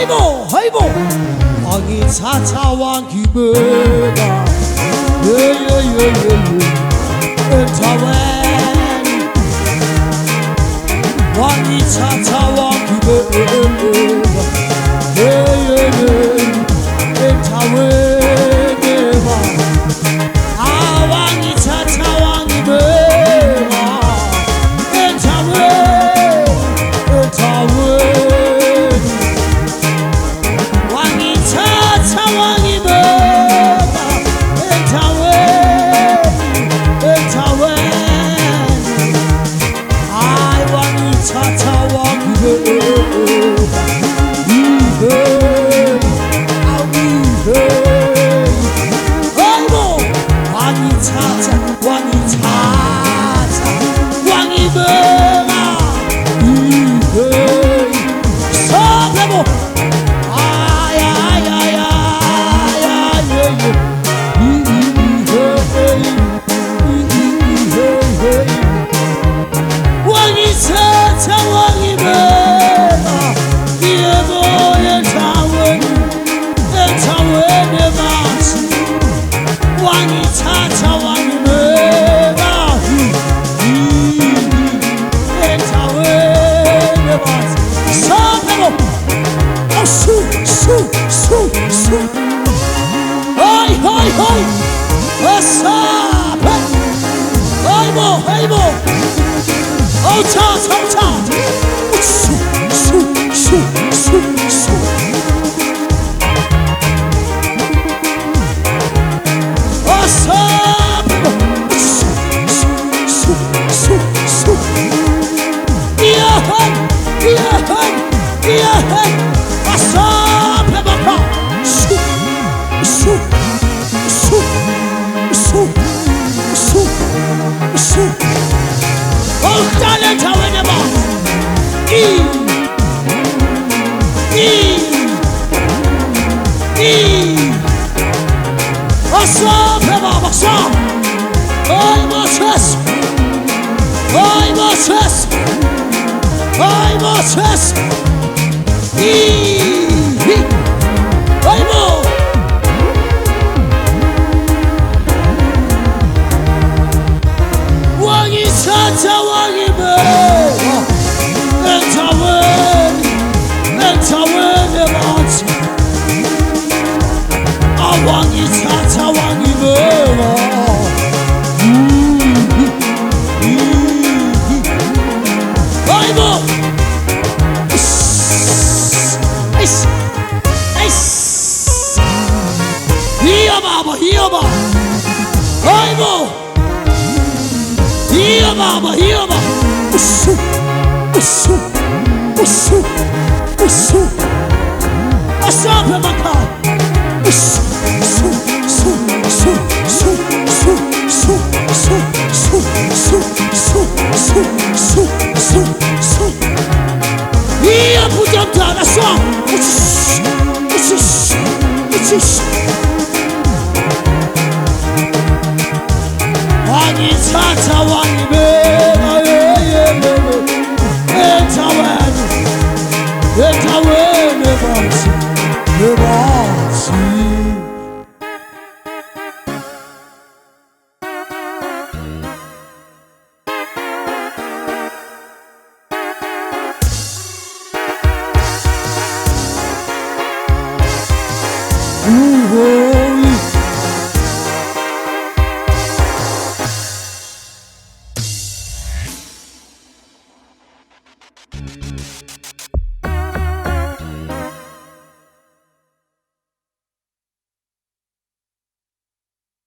Haybo wangithatha wangibeka endaweni wangithatha wangibeka endaweni wangithatha wangibeka endaweni wangithatha wangibeka endaweni hayi wangithatha wangibeka hayibo wangithatha wangibeka sophebo wangithatha wangibeka yebo endaweni ebanzi wangithatha wangibeka endaweni ebanzi sophebo su Hey, asaphe Haybo Oh, chat Su asaphe Su Yeah, asaphe baba Su Oh, talent however asaphe baba asaphe Ay Moses Haybo wangithatha wangibeka endaweni ebanzi wangithatha wangibeka Haybo Here baba Haybo Here baba Usu asaphe makhaya Usu Here put up down a song wangithatha wangibeka endaweni ebanzi Ooh,